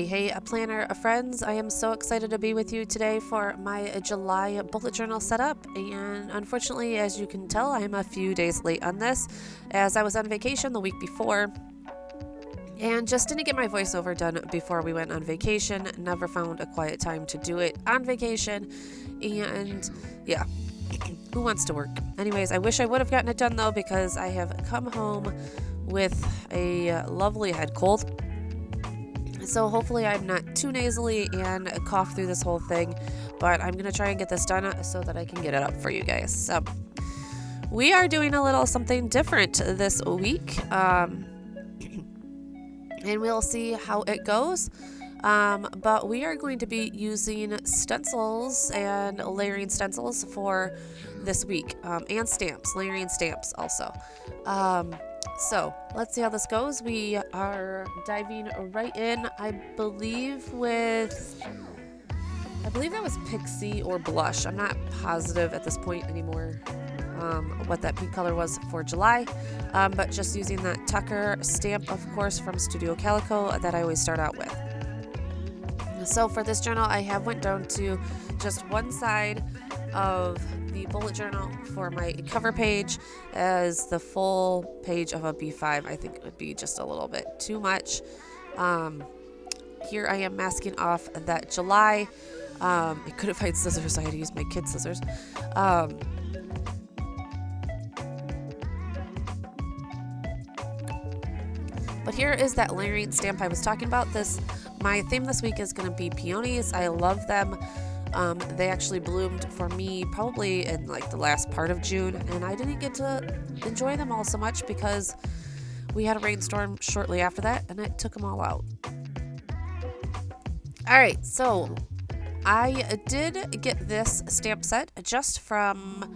Hey, planner friends, I am so excited to be with you today for my July bullet journal setup. And unfortunately, as you can tell, I am a few days late on this as I was on vacation the week before and just didn't get my voiceover done before we went on vacation. Never found a quiet time to do it on vacation. And yeah, who wants to work? Anyways, I wish I would have gotten it done though because I have come home with a lovely head cold. So hopefully I'm not too nasally and cough through this whole thing, but I'm going to try and get this done so that I can get it up for you guys. So we are doing a little something different this week, and we'll see how it goes. But we are going to be using stencils and layering stencils for this week, and stamps, layering stamps also. So let's see how this goes. We are diving right in, I believe that was Pixie or Blush. I'm not positive at this point anymore what that pink color was for July, but just using that Tucker stamp, of course, from Studio Calico that I always start out with. So for this journal, I have went down to just one side of the bullet journal for my cover page, as the full page of a B5 I think would be just a little bit too much. Here I am masking off that July. I couldn't find scissors, so I had to use my kid scissors. But here is that layering stamp I was talking about. My theme this week is going to be peonies. I love them. They actually bloomed for me probably in like the last part of June, and I didn't get to enjoy them all so much because we had a rainstorm shortly after that and it took them all out. Alright, so I did get this stamp set just from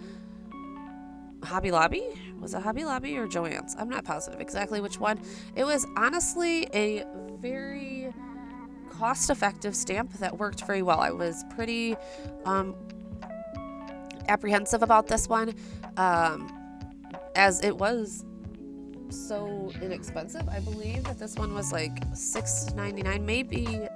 Hobby Lobby. Was it Hobby Lobby or Joann's? I'm not positive exactly which one. It was honestly a very cost-effective stamp that worked very well. I was pretty apprehensive about this one, as it was so inexpensive. I believe that this one was like $6.99, maybe.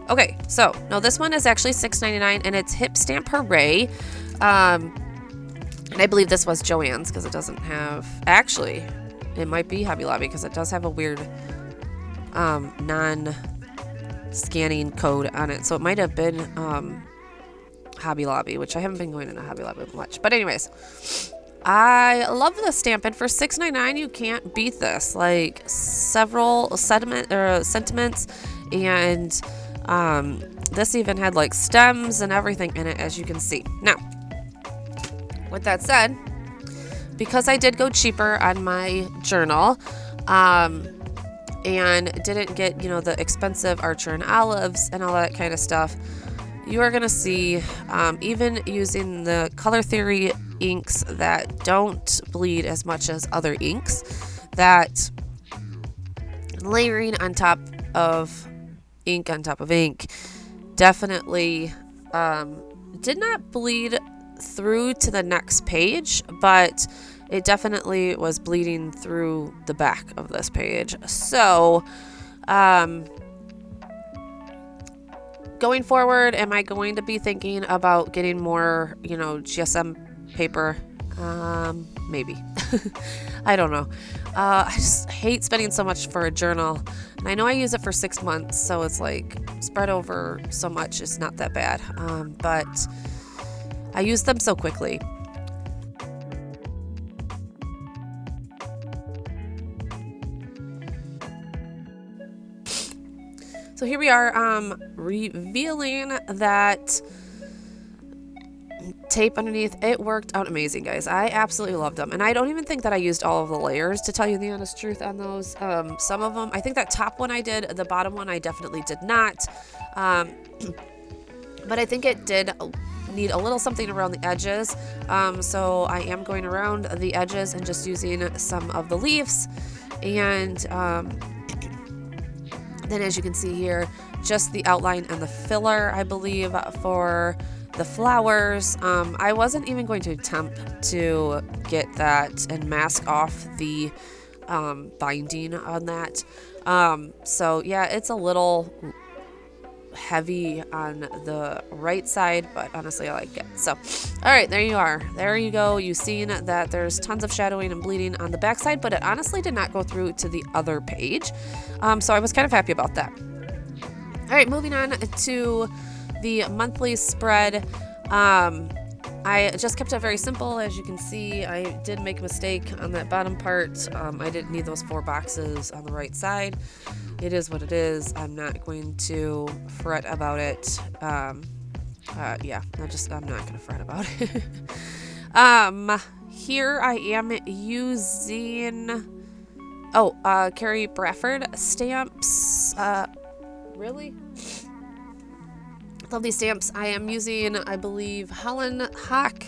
Okay, so no, this one is actually $6.99 and it's Hip Stamp Hooray. And I believe this was Joann's because it doesn't have, actually, it might be Hobby Lobby because it does have a weird non-scanning code on it. So it might have been Hobby Lobby, which I haven't been going into Hobby Lobby much. But anyways, I love this stamp, and for $6.99 you can't beat this. Like several sentiments, and this even had like stems and everything in it, as you can see. Now, with that said, because I did go cheaper on my journal, and didn't get, the expensive Archer and Olives and all that kind of stuff, you are going to see, even using the Color Theory inks that don't bleed as much as other inks, that layering on top of ink on top of ink definitely did not bleed through to the next page, but it definitely was bleeding through the back of this page. So going forward, am I going to be thinking about getting more, GSM paper? Maybe. I don't know. I just hate spending so much for a journal, and I know I use it for 6 months, so it's like spread over so much is not that bad, but I use them so quickly. So here we are, revealing that tape underneath. It worked out amazing, guys. I absolutely loved them, and I don't even think that I used all of the layers, to tell you the honest truth on those. Some of them, I think that top one I did, the bottom one I definitely did not, but I think it did need a little something around the edges, so I am going around the edges and just using some of the leaves, and then as you can see here, just the outline and the filler, I believe, for the flowers. I wasn't even going to attempt to get that and mask off the binding on that. So yeah, it's a little heavy on the right side, but honestly I like it. So all right, there you are, there you go. You've seen that there's tons of shadowing and bleeding on the back side, but it honestly did not go through to the other page, so I was kind of happy about that. All right, moving on to the monthly spread. I just kept it very simple. As you can see, I did make a mistake on that bottom part. I didn't need those 4 boxes on the right side. It is what it is. I'm not going to fret about it. Yeah, I'm not going to fret about it. Here I am using, Carrie Bradford stamps. Really? Love these stamps. I am using, I believe, Hollyhock,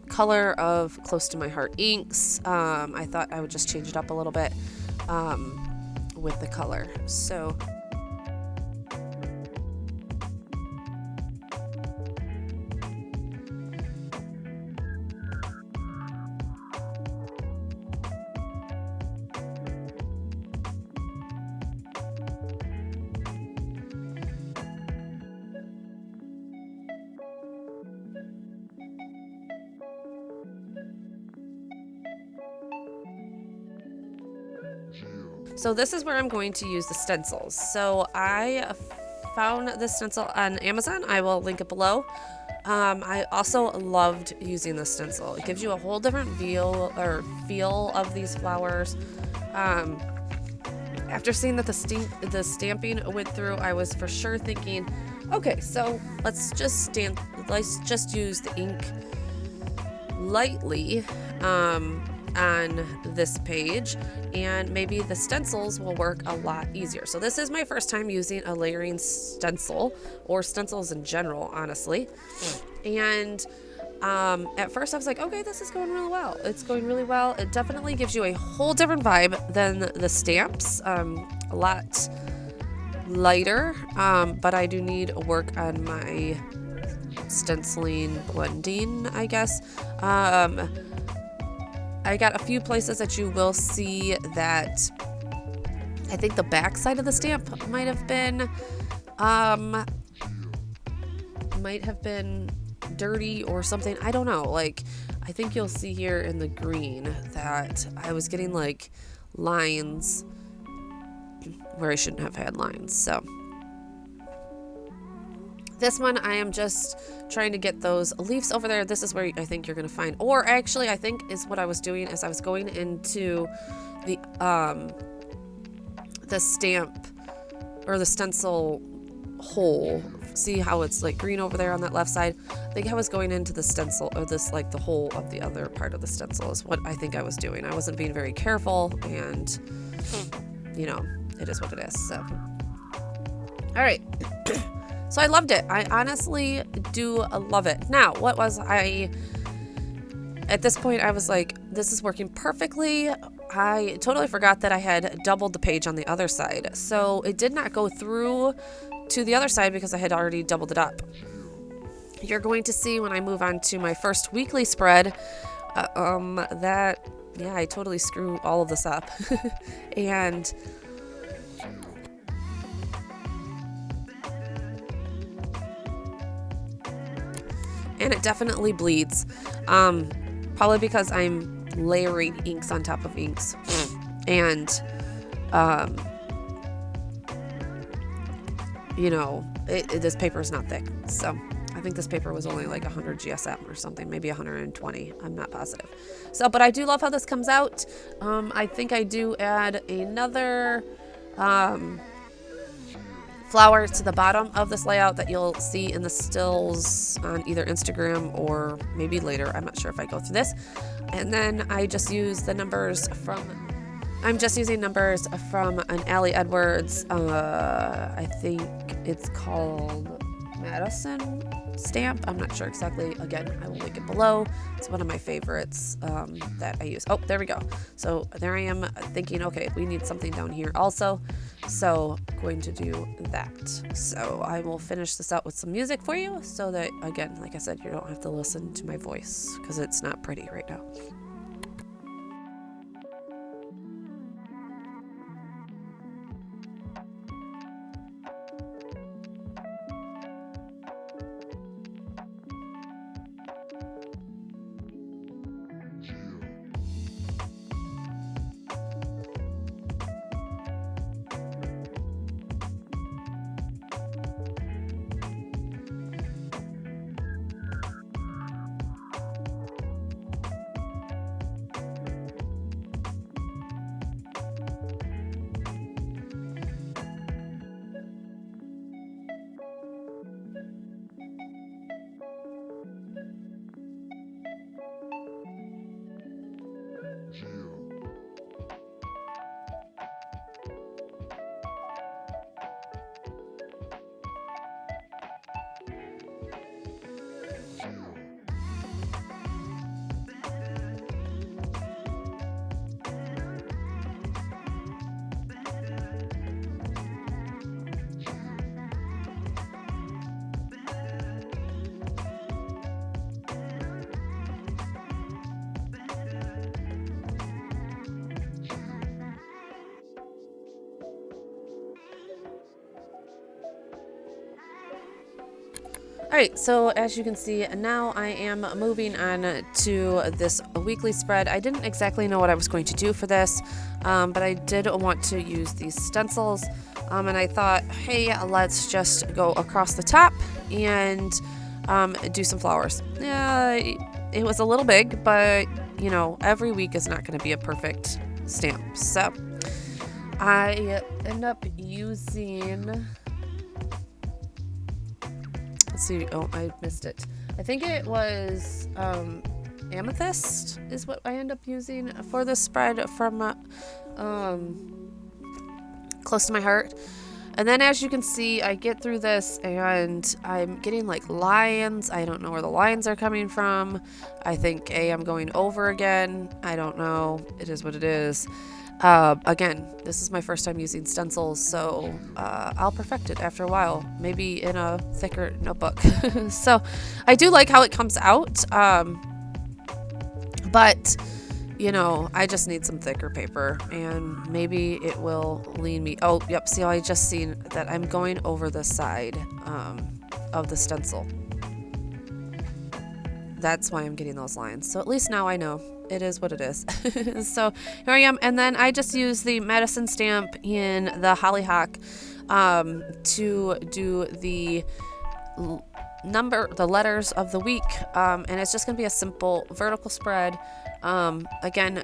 color of Close to My Heart inks. I thought I would just change it up a little bit with the color. So So this is where I'm going to use the stencils. So I found this stencil on Amazon. I will link it below. I also loved using this stencil. It gives you a whole different feel of these flowers. After seeing that the stamping went through, I was for sure thinking, okay, so let's just use the ink lightly on this page, and maybe the stencils will work a lot easier. So this is my first time using a layering stencil, or stencils in general, honestly. And at first I was like, okay, this is going really well. It's going really well. It definitely gives you a whole different vibe than the stamps. A lot lighter, but I do need work on my stenciling blending, I guess. I got a few places that you will see that I think the back side of the stamp might have been dirty or something. I don't know. Like, I think you'll see here in the green that I was getting like lines where I shouldn't have had lines. So this one, I am just trying to get those leaves over there. This is where I think you're going to find, or actually I think is what I was doing is I was going into the stamp or the stencil hole. See how it's like green over there on that left side? I think I was going into the stencil, or this, like the hole of the other part of the stencil is what I think I was doing. I wasn't being very careful, and you know, it is what it is. So all right. So I loved it. I honestly do love it. Now, at this point I was like, this is working perfectly. I totally forgot that I had doubled the page on the other side. So it did not go through to the other side because I had already doubled it up. You're going to see when I move on to my first weekly spread, that, yeah, I totally screw all of this up. And it definitely bleeds, probably because I'm layering inks on top of inks, and you know, this paper is not thick, so I think this paper was only like 100 GSM or something, maybe 120, I'm not positive. So, but I do love how this comes out. I think I do add another flower to the bottom of this layout that you'll see in the stills on either Instagram or maybe later. I'm not sure if I go through this. And then I just use the numbers I'm just using numbers from an Allie Edwards, I think it's called Madison stamp. I'm not sure exactly. Again, I will link it below. It's one of my favorites that I use. Oh, there we go. So there I am thinking, okay, we need something down here also. So I'm going to do that. So I will finish this out with some music for you so that, again, like I said, you don't have to listen to my voice because it's not pretty right now. Alright, so as you can see, now I am moving on to this weekly spread. I didn't exactly know what I was going to do for this, but I did want to use these stencils, and I thought, hey, let's just go across the top and do some flowers. It was a little big, but, you know, every week is not going to be a perfect stamp. So I end up using... Let's see. Oh, I missed it. I think it was amethyst is what I end up using for this spread from Close to My Heart. And then as you can see, I get through this and I'm getting like lines. I don't know where the lines are coming from. I think I'm going over again. I don't know. It is what it is. Again, this is my first time using stencils, so I'll perfect it after a while, maybe in a thicker notebook. So I do like how it comes out, but, you know, I just need some thicker paper, and maybe it will lean me. Oh, yep, see, I just seen that I'm going over the side of the stencil. That's why I'm getting those lines. So at least now I know. It is what it is. So here I am. And then I just use the Madison stamp in the Hollyhock to do the letters of the week. And it's just going to be a simple vertical spread. Again,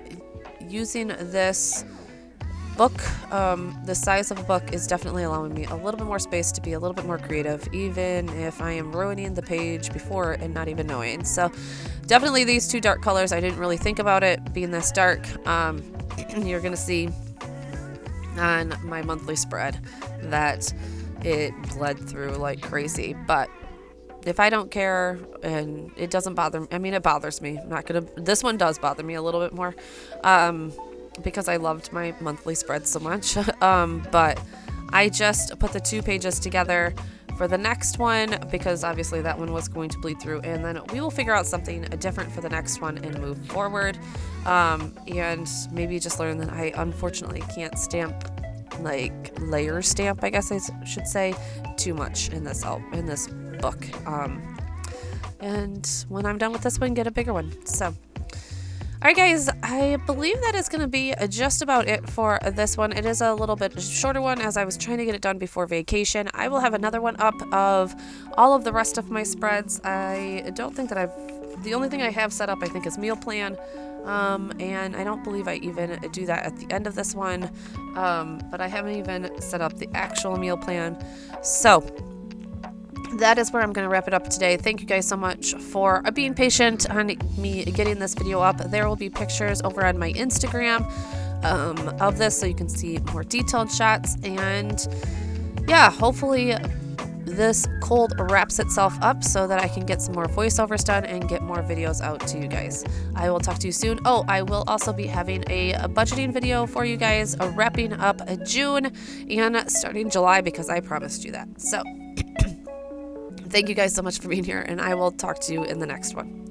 using this book, the size of a book is definitely allowing me a little bit more space to be a little bit more creative, even if I am ruining the page before and not even knowing. So definitely these two dark colors, I didn't really think about it being this dark. You're gonna see on my monthly spread that it bled through like crazy, but if I don't care and it doesn't bother me, I mean, it bothers me. I'm not gonna, this one does bother me a little bit more, because I loved my monthly spread so much. But I just put the two pages together for the next one because obviously that one was going to bleed through, and then we will figure out something different for the next one and move forward. And maybe just learn that I unfortunately can't stamp, like layer stamp, I guess I should say, too much in this book. And when I'm done with this one, get a bigger one. So alright guys, I believe that is going to be just about it for this one. It is a little bit shorter one as I was trying to get it done before vacation. I will have another one up of all of the rest of my spreads. I don't think that I've The only thing I have set up, I think, is meal plan. And I don't believe I even do that at the end of this one. But I haven't even set up the actual meal plan. So that is where I'm going to wrap it up today. Thank you guys so much for being patient on me getting this video up. There will be pictures over on my Instagram of this, so you can see more detailed shots. And yeah, hopefully this cold wraps itself up so that I can get some more voiceovers done and get more videos out to you guys. I will talk to you soon. Oh, I will also be having a budgeting video for you guys, wrapping up June and starting July, because I promised you that. So thank you guys so much for being here, and I will talk to you in the next one.